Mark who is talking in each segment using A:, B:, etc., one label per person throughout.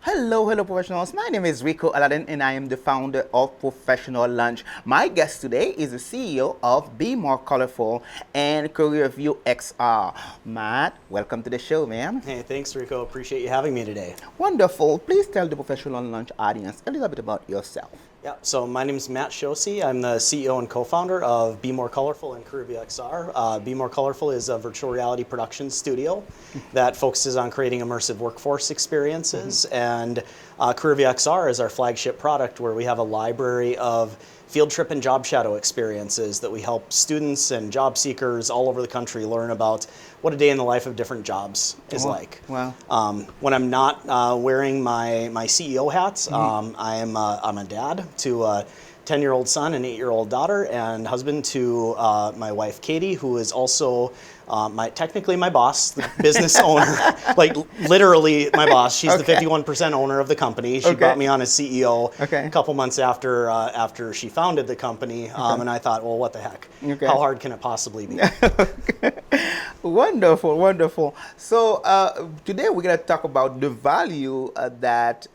A: Hello, professionals. My name is Rico Aladdin, and I am the founder of Professional Lunch. My guest today is the CEO of Be More Colorful and CareerView XR. Matt, welcome to the show, man.
B: Hey, thanks, Rico. Appreciate you having me today.
A: Wonderful. Please tell the Professional Lunch audience a little bit about yourself.
B: Yeah, so my name is Matt Chaussee. I'm the CEO and co-founder of Be More Colorful and CareerView XR. Be More Colorful is a virtual reality production studio that focuses on creating immersive workforce experiences, and CareerView XR is our flagship product where we have a library of field trip and job shadow experiences that we help students and job seekers all over the country learn about what a day in the life of different jobs is like.
A: Wow.
B: When I'm not wearing my CEO hat, I'm a dad to a 10-year-old son and 8-year-old daughter, and husband to my wife Katie, who is also technically my boss, the business owner, like literally my boss. She's the 51% owner of the company. She brought me on as CEO a couple months after she founded the company, and I thought, well, what the heck? How hard can it possibly be?
A: Wonderful, wonderful. So today we're going to talk about the value that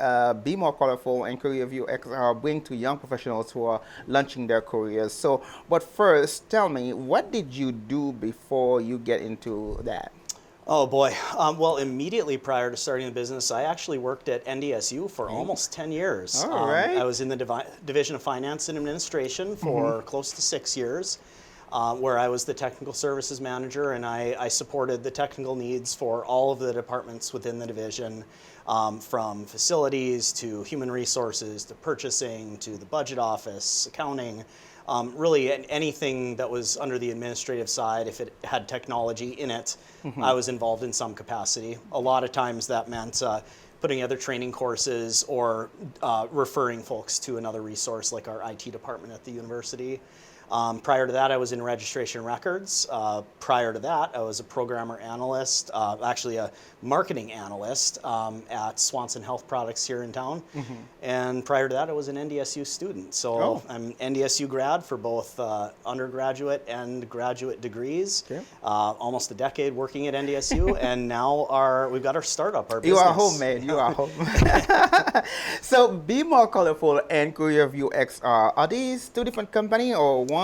A: Be More Colorful and CareerView XR bring to young professionals who are launching their careers. So, but first, tell me, what did you do before you get into that?
B: Oh boy. Well, immediately prior to starting the business, I actually worked at NDSU for almost 10 years.
A: All right.
B: I was in the Division of Finance and Administration for close to 6 years. Where I was the technical services manager, and I supported the technical needs for all of the departments within the division, from facilities to human resources to purchasing to the budget office, accounting, really anything that was under the administrative side. If it had technology in it, I was involved in some capacity. A lot of times that meant putting other training courses or referring folks to another resource like our IT department at the university. Prior to that, I was in registration records. Prior to that, I was a programmer analyst, actually a marketing analyst at Swanson Health Products here in town. And prior to that, I was an NDSU student. So I'm NDSU grad for both undergraduate and graduate degrees. Almost a decade working at NDSU, and now we've got our startup, our business.
A: You are home, man. You are home. So, Be More Colorful and CareerView XR, are these two different companies or one?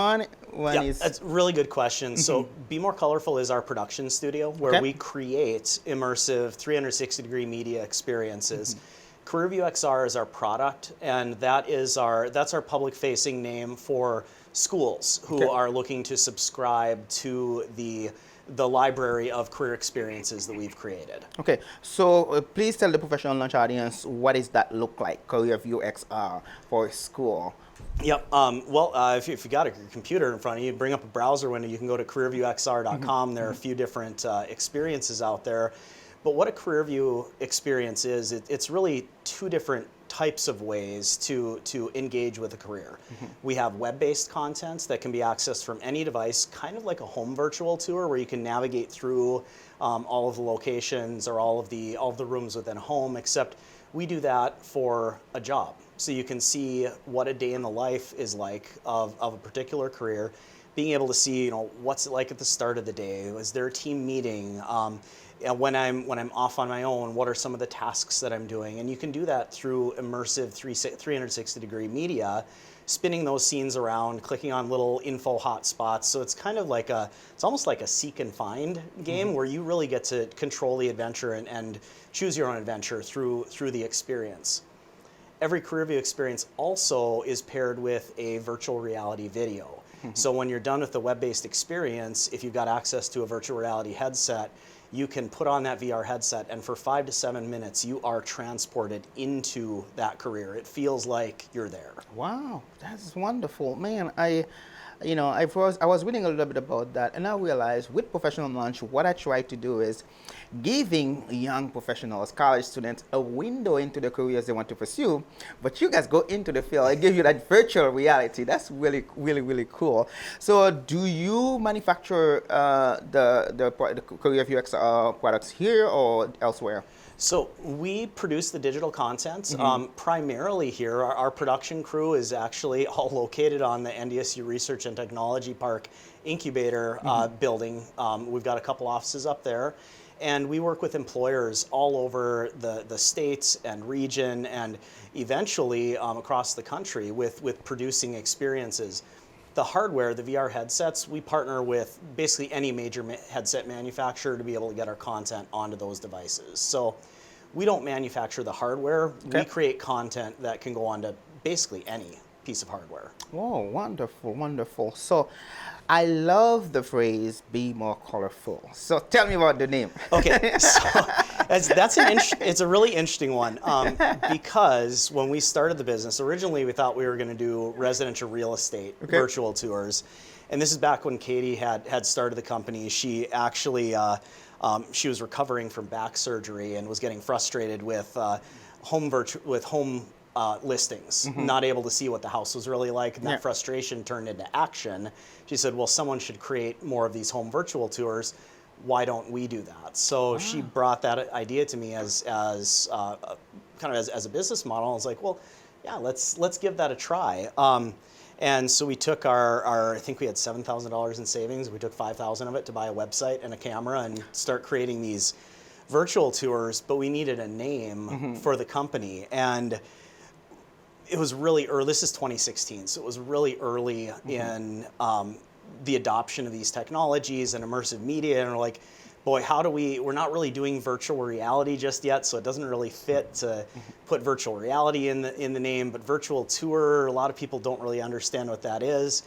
B: Yeah, that's a really good question. So Be More Colorful is our production studio where we create immersive 360-degree media experiences. CareerView XR is our product, and that's our public-facing name for schools who are looking to subscribe to the library of career experiences that we've created.
A: Okay, so please tell the Professional Lunch audience, what does that look like, CareerView XR for a school?
B: Yep. Well, if you got your computer in front of you, bring up a browser window. You can go to CareerViewXR.com. There are a few different experiences out there. But what a CareerView experience is, it's really two different types of ways to engage with a career. We have web-based contents that can be accessed from any device, kind of like a home virtual tour where you can navigate through all of the locations or all of the rooms within a home, except we do that for a job. So you can see what a day in the life is like of a particular career, being able to see, what's it like at the start of the day? Is there a team meeting? When I'm off on my own, what are some of the tasks that I'm doing? And you can do that through immersive 360-degree media, spinning those scenes around, clicking on little info hotspots. So it's kind of like it's almost like a seek and find game where you really get to control the adventure and choose your own adventure through the experience. Every CareerView experience also is paired with a virtual reality video. So when you're done with the web-based experience, if you've got access to a virtual reality headset, you can put on that VR headset, and for 5 to 7 minutes, you are transported into that career. It feels like you're there.
A: Wow, that's wonderful, man. I was reading a little bit about that, and I realized with Professional Lunch, what I try to do is giving young professionals, college students, a window into the careers they want to pursue. But you guys go into the field and give you that virtual reality. That's really, really, really cool. So, do you manufacture the CareerView XR products here or elsewhere?
B: So we produce the digital content primarily here. Our production crew is actually all located on the NDSU Research and Technology Park incubator building. We've got a couple offices up there. And we work with employers all over the states and region and eventually across the country with producing experiences. The hardware, the VR headsets, we partner with basically any major headset manufacturer to be able to get our content onto those devices. So we don't manufacture the hardware.
A: Okay.
B: We create content that can go onto basically any piece of hardware.
A: Oh, wonderful, wonderful. So I love the phrase "be more colorful." So tell me about the name.
B: Okay, so it's a really interesting one because when we started the business, originally we thought we were going to do residential real estate virtual tours, and this is back when Katie had started the company. She actually she was recovering from back surgery and was getting frustrated with home listings, not able to see what the house was really like, and that frustration turned into action. She said, well, someone should create more of these home virtual tours. Why don't we do that? So she brought that idea to me as kind of as a business model. I was like, well, yeah, let's give that a try. And so we took our I think we had $7,000 in savings. We took $5,000 of it to buy a website and a camera and start creating these virtual tours, but we needed a name for the company. And it was really early. This is 2016, so it was really early in the adoption of these technologies and immersive media. And we're like, boy, we're not really doing virtual reality just yet, so it doesn't really fit to put virtual reality in the name. But virtual tour, a lot of people don't really understand what that is.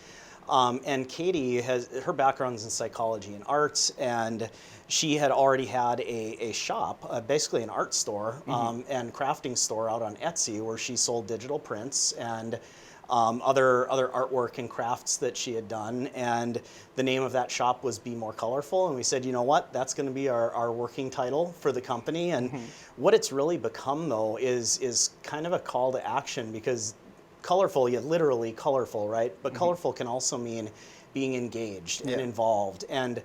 B: And Katie her background's in psychology and arts, and she had already had a shop, basically an art store and crafting store out on Etsy, where she sold digital prints and other artwork and crafts that she had done. And the name of that shop was Be More Colorful. And we said, you know what, that's going to be our working title for the company. And what it's really become, though, is kind of a call to action, because colorful, literally colorful, right? But colorful can also mean being engaged and involved. And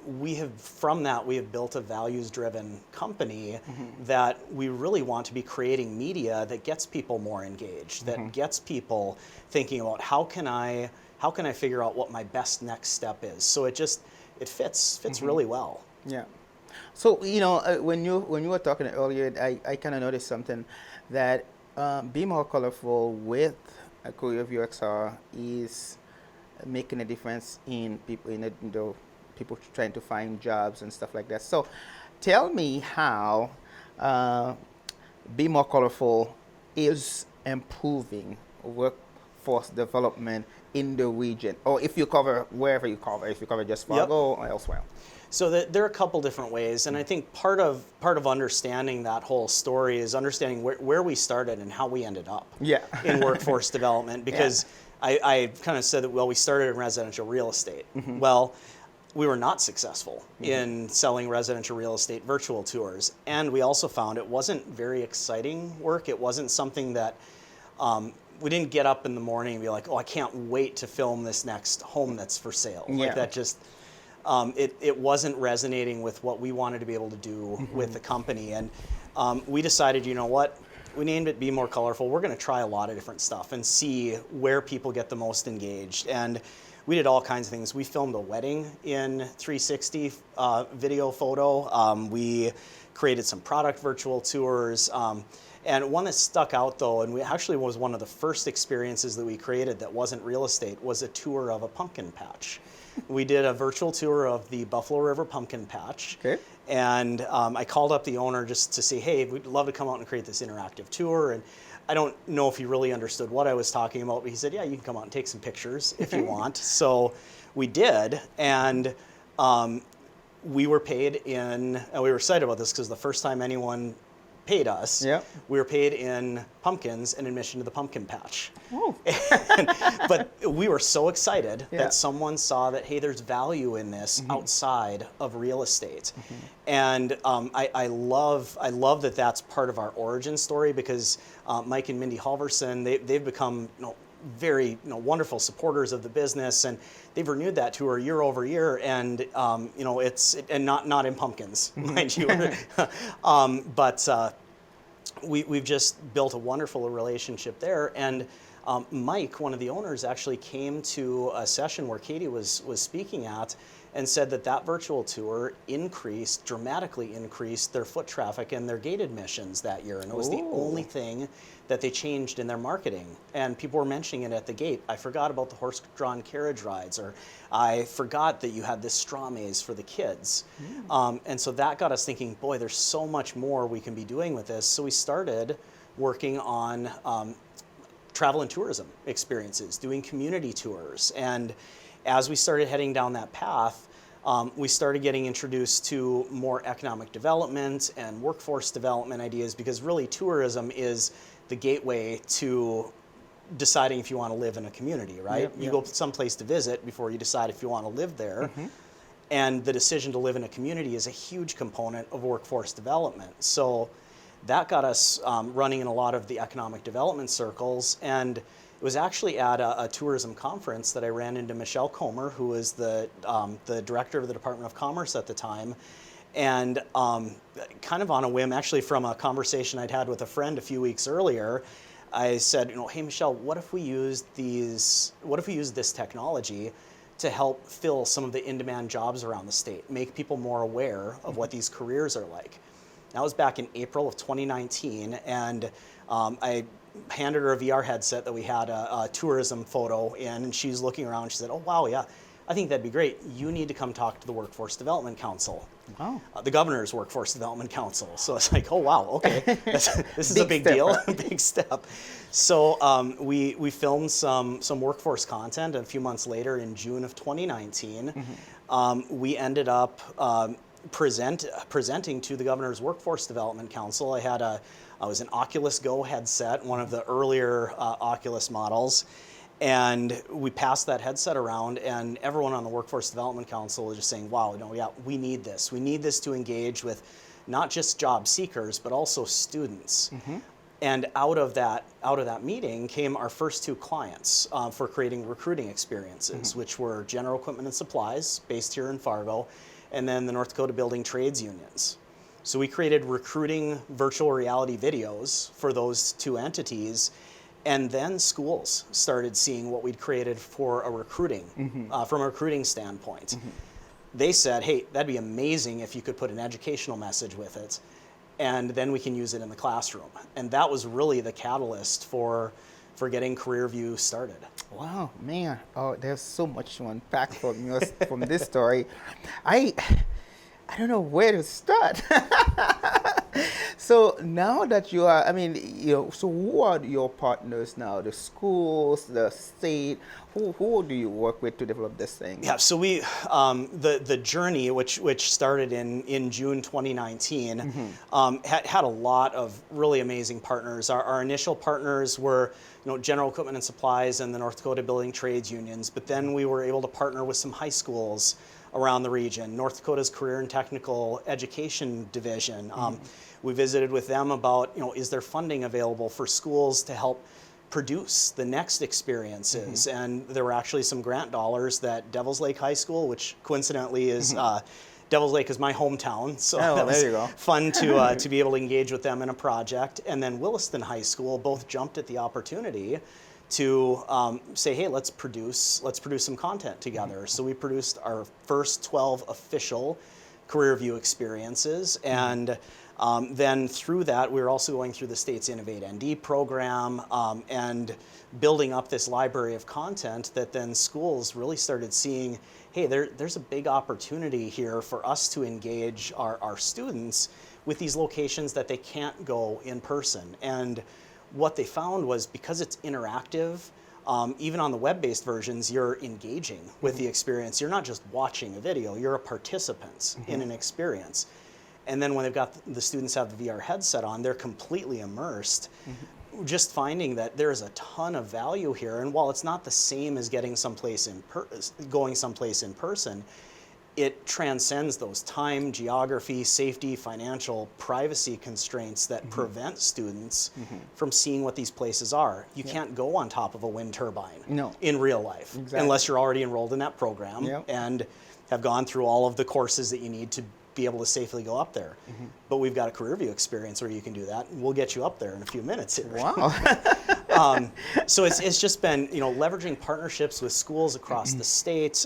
B: we have built a values-driven company that we really want to be creating media that gets people more engaged, that gets people thinking about how can I figure out what my best next step is. So it fits really well.
A: Yeah. So when you were talking earlier, I kind of noticed something that Be More Colorful with CareerView XR is making a difference in people people trying to find jobs and stuff like that. So tell me how Be More Colorful is improving workforce development in the region, or if you cover wherever you cover, if you cover just Fargo or elsewhere.
B: So there are a couple different ways, and I think part of understanding that whole story is understanding where we started and how we ended up in workforce development, because I kind of said that, well, we started in residential real estate. Well, we were not successful in selling residential real estate virtual tours. And we also found it wasn't very exciting work. It wasn't something that we didn't get up in the morning and be like, oh, I can't wait to film this next home that's for sale. Like that just, it wasn't resonating with what we wanted to be able to do with the company. And we decided, you know what? We named it Be More Colorful. We're going to try a lot of different stuff and see where people get the most engaged. And we did all kinds of things. We filmed a wedding in 360 video photo. We created some product virtual tours. And one that stuck out, though, and we actually was one of the first experiences that we created that wasn't real estate, was a tour of a pumpkin patch. We did a virtual tour of the Buffalo River Pumpkin Patch. Okay. And I called up the owner just to say, hey, we'd love to come out and create this interactive tour. And I don't know if he really understood what I was talking about, but he said, yeah, you can come out and take some pictures if you want. So we did, and we were paid and we were excited about this because the first time anyone paid us, we were paid in pumpkins and admission to the pumpkin patch. But we were so excited that someone saw that, hey, there's value in this outside of real estate. And I love that that's part of our origin story, because Mike and Mindy Halverson, they've become very wonderful supporters of the business, and they've renewed that tour year over year, and it's not in pumpkins, mind you, but we've just built a wonderful relationship there. And Mike, one of the owners, actually came to a session where Katie was speaking at, and said that that virtual tour dramatically increased their foot traffic and their gate admissions that year. And it was the only thing that they changed in their marketing. And people were mentioning it at the gate. I forgot about the horse-drawn carriage rides, or I forgot that you had this straw maze for the kids. And so that got us thinking, boy, there's so much more we can be doing with this. So we started working on travel and tourism experiences, doing community tours. And as we started heading down that path, we started getting introduced to more economic development and workforce development ideas, because really tourism is the gateway to deciding if you want to live in a community, right? You go someplace to visit before you decide if you want to live there. And the decision to live in a community is a huge component of workforce development. So that got us running in a lot of the economic development circles. And it was actually at a tourism conference that I ran into Michelle Comer, who was the director of the Department of Commerce at the time. And kind of on a whim, actually from a conversation I'd had with a friend a few weeks earlier, I said, hey Michelle, what if we used this technology to help fill some of the in-demand jobs around the state, make people more aware of what these careers are like? That was back in April of 2019, and I handed her a VR headset that we had a tourism photo in, and she's looking around and she said, oh wow, yeah, I think that'd be great. You need to come talk to the Workforce Development Council.
A: Wow.
B: The governor's Workforce Development Council. So it's like, oh wow, okay, this is a big deal, a big step. So we filmed some workforce content, and a few months later, in June of 2019, we ended up presenting to the governor's Workforce Development Council. I was an Oculus Go headset, one of the earlier Oculus models, and we passed that headset around, and everyone on the Workforce Development Council was just saying, wow, we need this. We need this to engage with not just job seekers, but also students. And out of that meeting came our first two clients for creating recruiting experiences, which were General Equipment and Supplies, based here in Fargo, and then the North Dakota Building Trades Unions. So we created recruiting virtual reality videos for those two entities, and then schools started seeing what we'd created for a recruiting, from a recruiting standpoint. They said, hey, that'd be amazing if you could put an educational message with it, and then we can use it in the classroom. And that was really the catalyst for getting CareerView started.
A: Wow, man. Oh, there's so much to unpack from this story. I don't know where to start. So now that you are, so who are your partners now? The schools, the state? Who do you work with to develop this thing?
B: Yeah, so we, the journey, which started in June 2019, had a lot of really amazing partners. Our initial partners were, General Equipment and Supplies and the North Dakota Building Trades Unions, but then we were able to partner with some high schools around the region. North Dakota's Career and Technical Education Division. We visited with them about, is there funding available for schools to help produce the next experiences? And there were actually some grant dollars that Devils Lake High School, which coincidentally is, Devils Lake is my hometown, so that was fun to be able to engage with them in a project. And then Williston High School both jumped at the opportunity to say, hey, let's produce some content together. So we produced our first 12 official CareerView experiences, and then through that, we were also going through the state's Innovate ND program and building up this library of content that then schools really started seeing, hey, there's a big opportunity here for us to engage our students with these locations that they can't go in person. And what they found was, because it's interactive, even on the web-based versions, you're engaging with the experience. You're not just watching a video, you're a participant in an experience. And then when they've got the students have the VR headset on, they're completely immersed. Just finding that there's a ton of value here. And while it's not the same as getting going someplace in person, it transcends those time, geography, safety, financial, privacy constraints that prevent students from seeing what these places are. You can't go on top of a wind turbine in real life unless you're already enrolled in that program and have gone through all of the courses that you need to be able to safely go up there. But we've got a CareerView experience where you can do that, and we'll get you up there in a few minutes here.
A: Wow.
B: So it's just been, leveraging partnerships with schools across the state,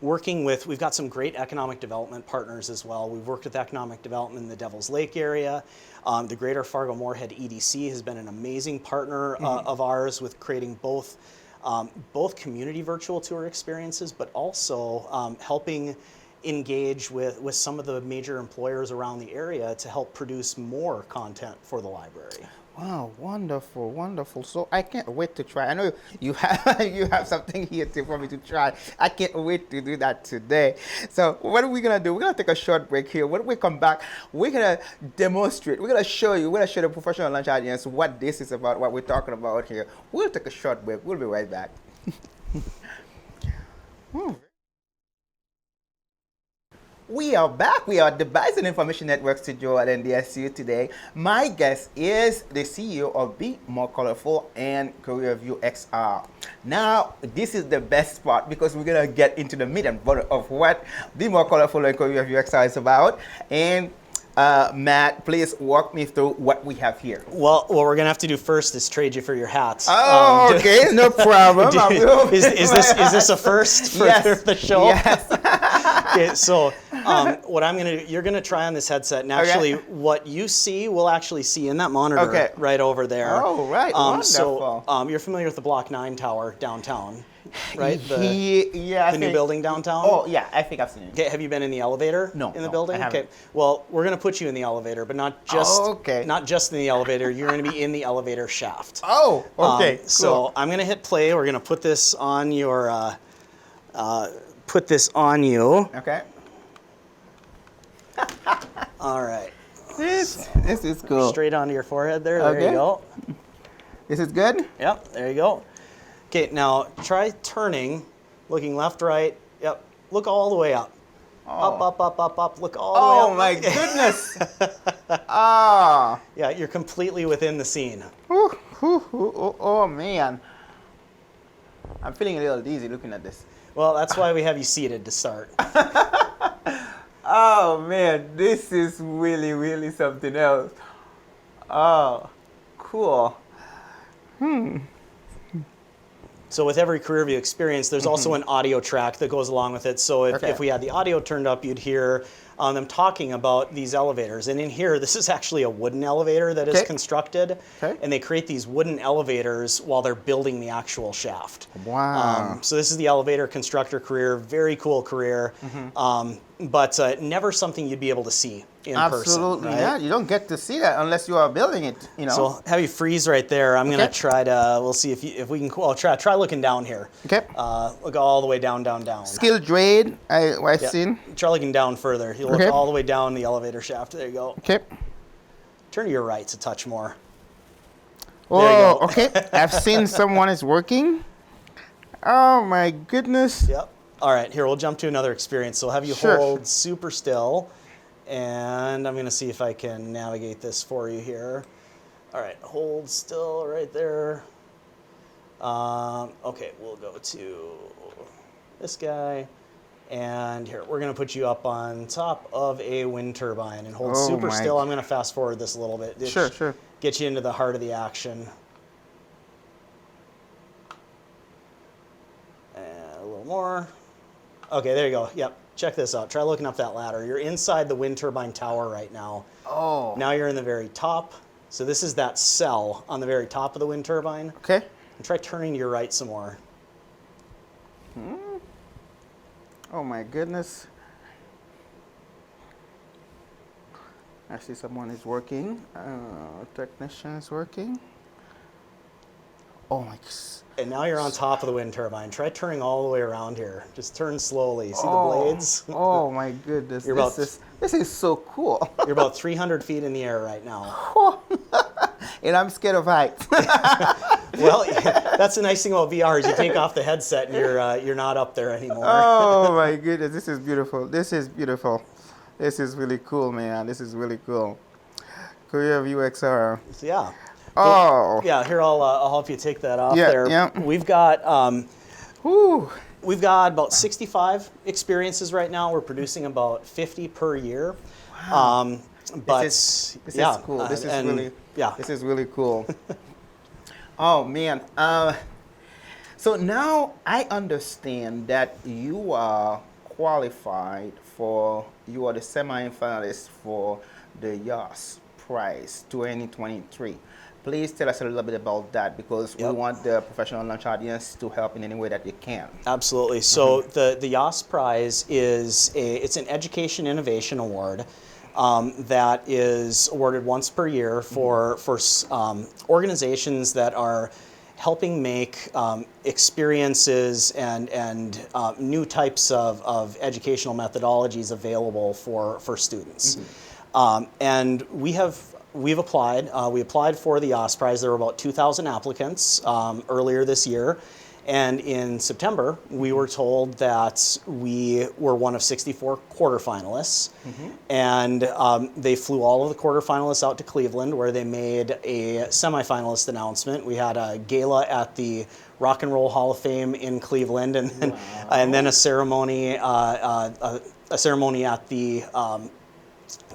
B: we've got some great economic development partners as well. We've worked with economic development in the Devil's Lake area. The Greater Fargo-Moorhead EDC has been an amazing partner of ours with creating both community virtual tour experiences, but also helping engage with some of the major employers around the area to help produce more content for the library.
A: Wow, wonderful, wonderful. So I can't wait to try. I know you have you have something here for me to try. I can't wait to do that today. So what are we gonna do? We're gonna take a short break here. When we come back, we're gonna demonstrate. We're gonna show the professional lunch audience what this is about, what we're talking about here. We'll take a short break. We'll be right back. We are back. We are at the Bison Information Network studio at NDSU today. My guest is the CEO of Be More Colorful and CareerView XR. Now, this is the best part because we're going to get into the meat and butter of what Be More Colorful and CareerView XR is about. And Matt, please walk me through what we have here.
B: Well, what we're gonna have to do first is trade you for your hats.
A: Oh, okay, no problem.
B: Is this a first for the show?
A: Yes.
B: Okay, so what I'm gonna do, you're gonna try on this headset, and actually, what you see, we'll actually see in that monitor right over there.
A: Oh, right, wonderful.
B: So you're familiar with the Block 9 tower downtown, right?
A: The
B: new building downtown.
A: Oh, yeah, I think I've seen it.
B: Okay, have you been in the elevator?
A: No,
B: in the building?
A: I haven't.
B: Okay. Well, we're gonna put you in the elevator, but not just in the elevator. You're gonna be in the elevator shaft.
A: Oh, okay. Cool.
B: So I'm gonna hit play. We're gonna put this on your
A: Okay.
B: All right.
A: This is cool.
B: Straight onto your forehead there.
A: Okay.
B: There you go.
A: This is good?
B: Yep, there you go. Okay, now try turning, looking left, right. Yep, look all the way up.
A: Oh.
B: Up. Look all the way up.
A: Oh, my goodness. Ah.
B: Yeah, you're completely within the scene.
A: Oh, man. I'm feeling a little dizzy looking at this.
B: Well, that's why we have you seated to start.
A: Oh, man, this is really, really something else. Oh, cool.
B: So with every CareerView experience, there's also an audio track that goes along with it. So if we had the audio turned up, you'd hear them talking about these elevators. And in here, this is actually a wooden elevator that is constructed.
A: Okay.
B: And they create these wooden elevators while they're building the actual shaft.
A: Wow.
B: So this is the elevator constructor career, very cool career, but never something you'd be able to see in person.
A: Absolutely,
B: right?
A: yeah. You don't get to see that unless you are building it,
B: So I'll have you freeze right there. I'm gonna try to. We'll see if we can. I'll try looking down here.
A: Okay.
B: Look all the way down.
A: Skill grade, I've seen.
B: Try looking down further. You look all the way down the elevator shaft. There you go.
A: Okay.
B: Turn to your right a touch more.
A: Oh, okay. I've seen someone is working. Oh my goodness.
B: Yep. All right, here, we'll jump to another experience. So I'll have you hold super still, and I'm gonna see if I can navigate this for you here. All right, hold still right there. Okay, we'll go to this guy, and here, we're gonna put you up on top of a wind turbine and hold super still. I'm gonna fast forward this a little bit.
A: Sure.
B: Get you into the heart of the action. And a little more. Okay, there you go. Yep, check this out. Try looking up that ladder. You're inside the wind turbine tower right now.
A: Oh.
B: Now you're in the very top. So this is that cell on the very top of the wind turbine.
A: Okay.
B: And try turning to your right some more.
A: Oh my goodness. I see someone is working. Technician is working. Oh my goodness.
B: And now you're on top of the wind turbine. Try turning all the way around here. Just turn slowly. See the blades?
A: Oh my goodness. This is so cool.
B: You're about 300 feet in the air right now.
A: And I'm scared of heights.
B: Well, that's the nice thing about VR is you take off the headset and you're not up there anymore.
A: Oh my goodness, this is beautiful. This is beautiful. This is really cool, man. This is really cool. CareerView XR.
B: Yeah.
A: Oh.
B: Yeah. Here, I'll help you take that off
A: Yeah,
B: there.
A: yeah.
B: We've got
A: Whew.
B: we've got about 65 experiences right now. We're producing about 50 per year. But
A: This is cool. This is really cool. Oh man. So now I understand that you are qualified for, you are the semi-finalist for the YAS Prize 2023. Please tell us a little bit about that because we
B: Yep.
A: want the professional launch audience to help in any way that they can.
B: Absolutely. So the YAS Prize is it's an Education Innovation Award that is awarded once per year for organizations that are helping make experiences and new types of educational methodologies available for students. And we've applied. We applied for the YAS Prize. There were about 2,000 applicants earlier this year. And in September, we were told that we were one of 64 quarterfinalists. And they flew all of the quarterfinalists out to Cleveland, where they made a semifinalist announcement. We had a gala at the Rock and Roll Hall of Fame in Cleveland, and then a ceremony at the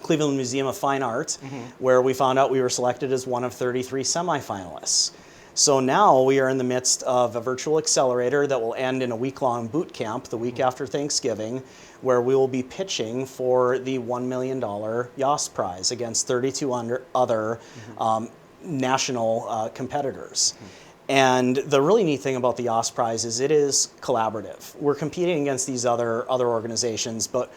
B: Cleveland Museum of Fine Art, where we found out we were selected as one of 33 semifinalists. So now we are in the midst of a virtual accelerator that will end in a week-long boot camp the week after Thanksgiving, where we will be pitching for the $1 million YAS Prize against 32 other national competitors. And the really neat thing about the YAS Prize is it is collaborative. We're competing against these other organizations, but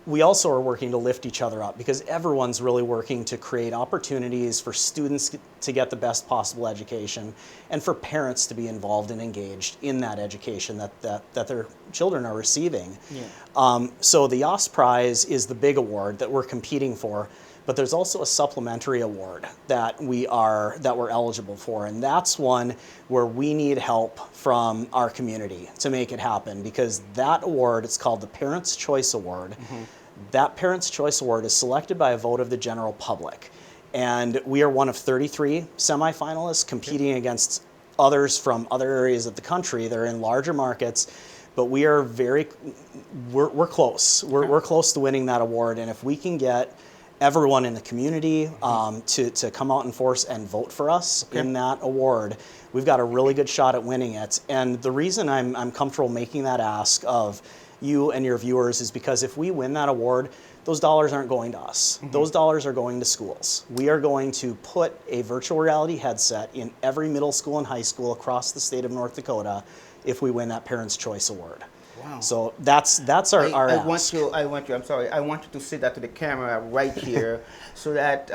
B: we also are working to lift each other up because everyone's really working to create opportunities for students to get the best possible education and for parents to be involved and engaged in that education that their children are receiving. So the YAS Prize is the big award that we're competing for, but there's also a supplementary award that we're eligible for, and that's one where we need help from our community to make it happen, because that award, it's called the Parents' Choice Award. That Parents' Choice Award is selected by a vote of the general public, and we are one of 33 semifinalists competing against others from other areas of the country. They're in larger markets, but we are we're close. We're close to winning that award, and if we can get everyone in the community to come out in force and vote for us in that award, we've got a really good shot at winning it. And the reason I'm comfortable making that ask of you and your viewers is because if we win that award, those dollars aren't going to us. Those dollars are going to schools. We are going to put a virtual reality headset in every middle school and high school across the state of North Dakota if we win that Parents' Choice Award.
A: Wow.
B: So that's our ask.
A: I want you to say that to the camera right here so that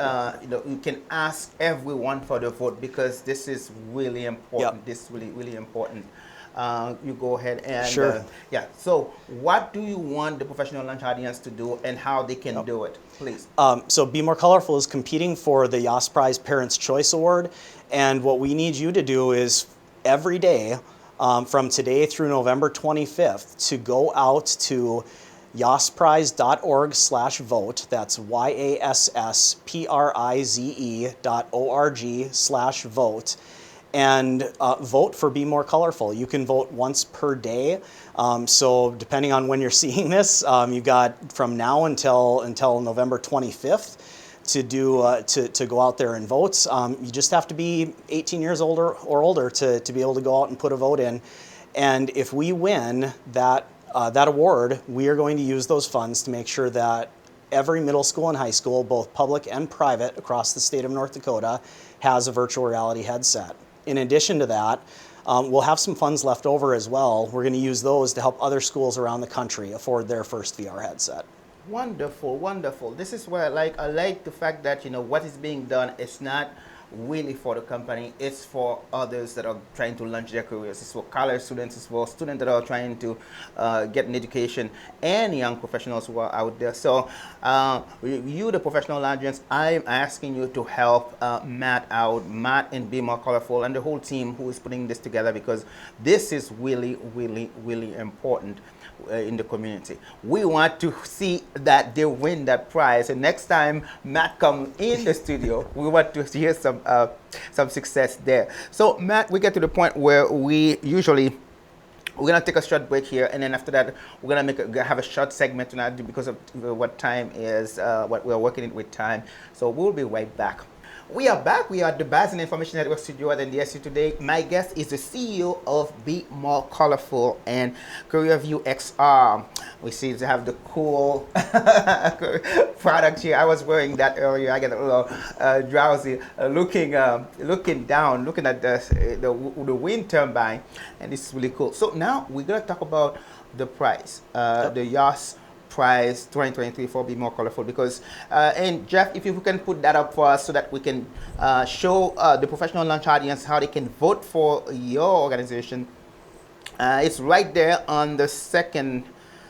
A: you can ask everyone for the vote, because this is really important. This is really important. You go ahead and
B: Sure.
A: So what do you want the professional launch audience to do and how they can do it, please?
B: So Be More Colorful is competing for the YAS Prize Parents' Choice Award, and what we need you to do is every day from today through November 25th to go out to yasprize.org/vote. That's YASSPRIZE.org/vote. And vote for Be More Colorful. You can vote once per day. So depending on when you're seeing this, you've got from now until November 25th to go out there and vote. You just have to be 18 years older to be able to go out and put a vote in. And if we win that award, we are going to use those funds to make sure that every middle school and high school, both public and private across the state of North Dakota, has a virtual reality headset. In addition to that, we'll have some funds left over as well. We're going to use those to help other schools around the country afford their first VR headset.
A: Wonderful, wonderful. This is what I like. I like the fact that what is being done is not really for the company, it's for others that are trying to launch their careers. It's for college students, it's for students that are trying to get an education, and young professionals who are out there. So you, the professional audience, I'm asking you to help Matt out, Matt and Be More Colorful, and the whole team who is putting this together, because this is really, really, really important in the community. We want to see that they win that prize, and next time Matt comes in the studio, we want to hear some success there. So Matt, we get to the point where we're gonna take a short break here, and then after that we're gonna have a short segment tonight because of what time is what we're working with time. So we'll be right back. We are back. We are at the Bars and Information Network studio at NDSU today. My guest is the CEO of Be More Colorful and CareerView XR. We see to have the cool product here. I was wearing that earlier. I get a little drowsy looking down, looking at the wind turbine, and this is really cool. So now we're gonna talk about the price, the YOS prize 2023 for Be More Colorful, because and Jeff, if you can put that up for us so that we can show the professional launch audience how they can vote for your organization. It's right there on the second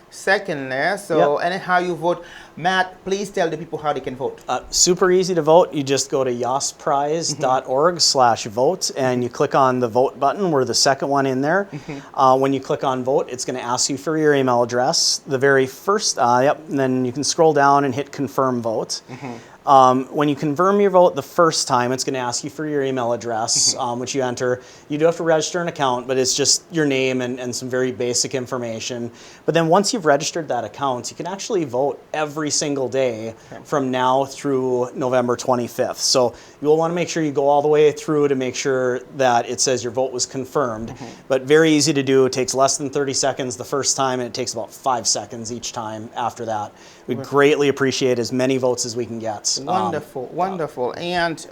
A: there. So and then how you vote. Matt, please tell the people how they can vote.
B: Super easy to vote. You just go to yosprize.org/vote and you click on the vote button. We're the second one in there. When you click on vote, it's going to ask you for your email address. The very first, and then you can scroll down and hit confirm vote. When you confirm your vote the first time, it's going to ask you for your email address, which you enter. You do have to register an account, but it's just your name and some very basic information. But then once you've registered that account, you can actually vote every single day from now through November 25th. So you'll want to make sure you go all the way through to make sure that it says your vote was confirmed. But very easy to do. It takes less than 30 seconds the first time, and it takes about 5 seconons each time after that. We'd greatly appreciate as many votes as we can get.
A: Wonderful, wonderful. And,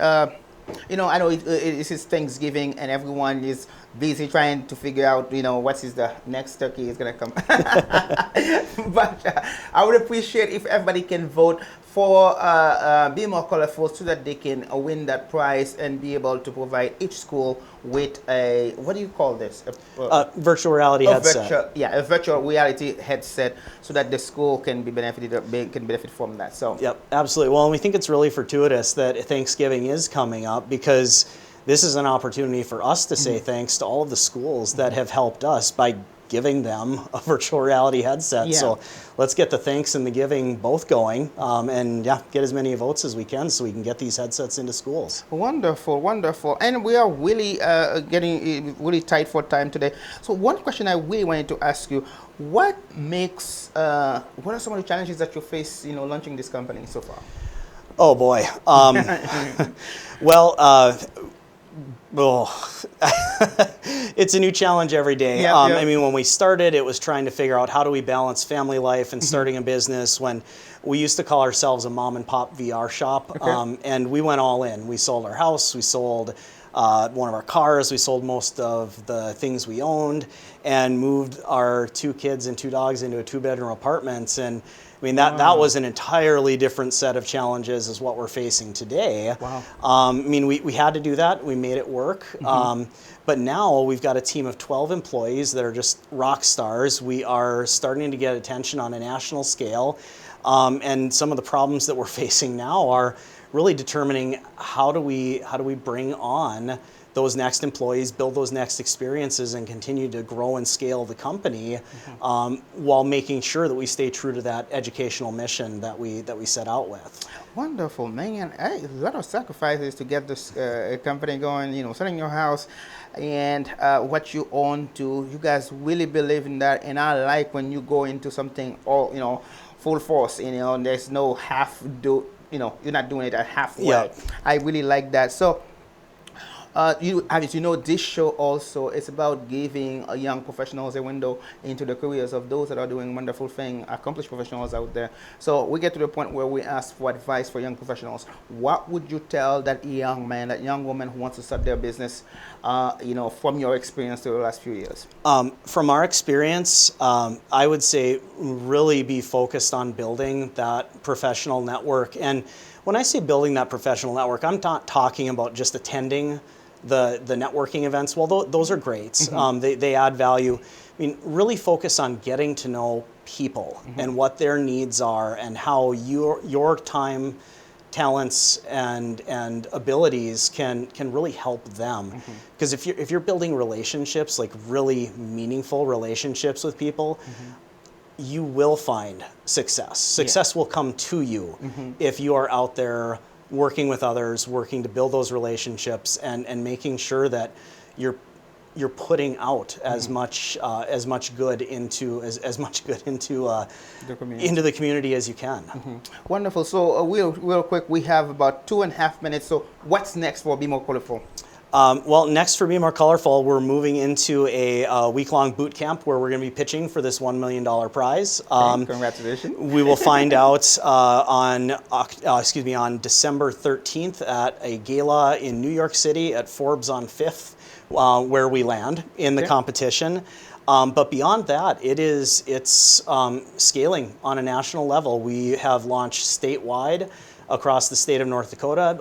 A: you know, I know it is Thanksgiving and everyone is busy trying to figure out, you know, what is the next turkey is going to come. But I would appreciate if everybody can vote for Be More Colorful so that they can win that prize and be able to provide each school with a, what do you call this?
B: Virtual reality headset.
A: A virtual reality headset so that the school can be benefit from that. So
B: yep, absolutely. Well, and we think it's really fortuitous that Thanksgiving is coming up, because this is an opportunity for us to say thanks to all of the schools that have helped us by giving them a virtual reality headset. So let's get the thanks and the giving both going, and get as many votes as we can so we can get these headsets into schools.
A: Wonderful, wonderful. And we are really getting really tight for time today. So one question I really wanted to ask you, what are some of the challenges that you face, you know, launching this company so far?
B: Oh boy. It's a new challenge every day. I mean, when we started, it was trying to figure out how do we balance family life and starting a business, when we used to call ourselves a mom and pop VR shop. And we went all in. We sold our house, we sold one of our cars, we sold most of the things we owned, and moved our 2 kids and 2 dogs into a 2-bedroom apartment. And I mean, that was an entirely different set of challenges as what we're facing today. I mean, we had to do that. We made it work. But now we've got a team of 12 employees that are just rock stars. We are starting to get attention on a national scale. And some of the problems that we're facing now are really determining how do we bring on those next employees, build those next experiences, and continue to grow and scale the company, while making sure that we stay true to that educational mission that we set out with.
A: Wonderful, man. A lot of sacrifices to get this company going, you know, selling your house and what you own to. You guys really believe in that, and I like when you go into something all, you know, full force, you know, and there's no you know, you're not doing it at halfway. I really like that. So as you know, this show also is about giving young professionals a window into the careers of those that are doing wonderful things, accomplished professionals out there. So we get to the point where we ask for advice for young professionals. What would you tell that young man, that young woman who wants to start their business, you know, from your experience through the last few years?
B: From our experience, I would say really be focused on building that professional network. And when I say building that professional network, I'm not talking about just attending the networking events. Well, those are great. They add value. I mean, really focus on getting to know people and what their needs are, and how your time, talents, and abilities can really help them. Because if you're building relationships, like really meaningful relationships with people, you will find success. Success will come to you if you are out there working with others, working to build those relationships, and making sure that you're you're putting out as much good into
A: The community.
B: into the community as you can.
A: Wonderful. So real quick, we have about 2.5 minutes. So what's next for Be More Colorful?
B: Well, next for Be More Colorful, we're moving into a week-long boot camp where we're going to be pitching for this $1 million prize.
A: Congratulations.
B: We will find out on December 13th at a gala in New York City at Forbes on 5th, where we land in the competition. But beyond that, it's scaling on a national level. We have launched statewide across the state of North Dakota.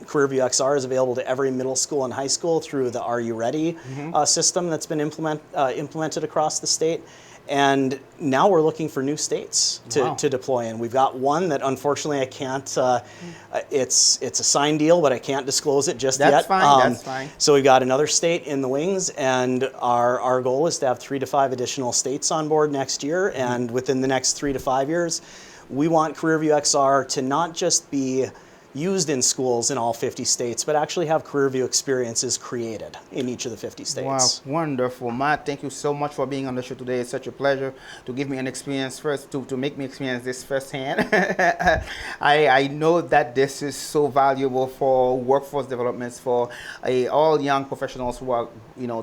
B: CareerView XR is available to every middle school and high school through the Are You Ready system that's been implemented across the state. And now we're looking for new states to deploy in. We've got one that unfortunately I can't, it's a signed deal, but I can't disclose it just yet.
A: That's fine, that's fine.
B: So we've got another state in the wings, and our goal is to have 3 to 5 additional states on board next year. And within the next 3 to 5 years, we want CareerView XR to not just be used in schools in all 50 states, but actually have CareerView experiences created in each of the 50 states.
A: Wow, wonderful. Matt, thank you so much for being on the show today. It's such a pleasure to give me an experience to make me experience this firsthand. I know that this is so valuable for workforce developments, for all young professionals who are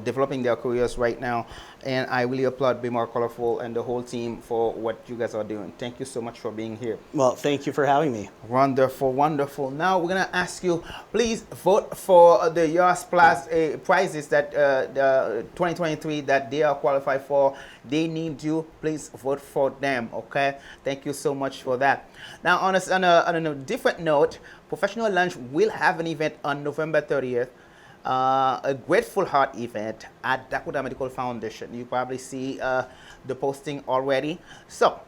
A: developing their careers right now. And I really applaud Be More Colorful and the whole team for what you guys are doing. Thank you so much for being here.
B: Well, thank you for having me.
A: Wonderful, wonderful. Now we're going to ask you, please vote for the YOS Plus prizes that the 2023 that they are qualified for. They need you. Please vote for them, okay? Thank you so much for that. Now, on a different note, Professional Lunch will have an event on November 30th. A Grateful Heart event at Dakota Medical Foundation. You probably see the posting already. So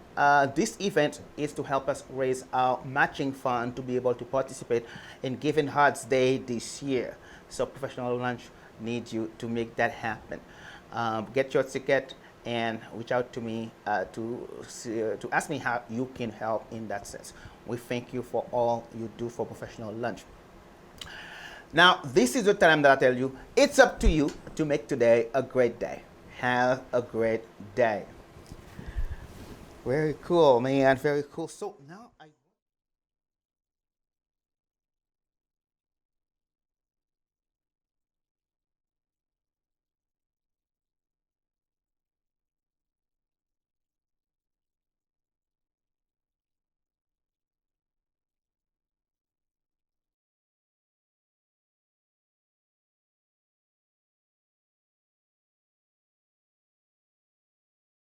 A: this event is to help us raise our matching fund to be able to participate in Giving Hearts Day this year. So Professional Lunch needs you to make that happen. Get your ticket and reach out to me to ask me how you can help in that sense. We thank you for all you do for Professional Lunch. Now, this is the time that I tell you, it's up to you to make today a great day. Have a great day. Very cool, man. Very cool. So now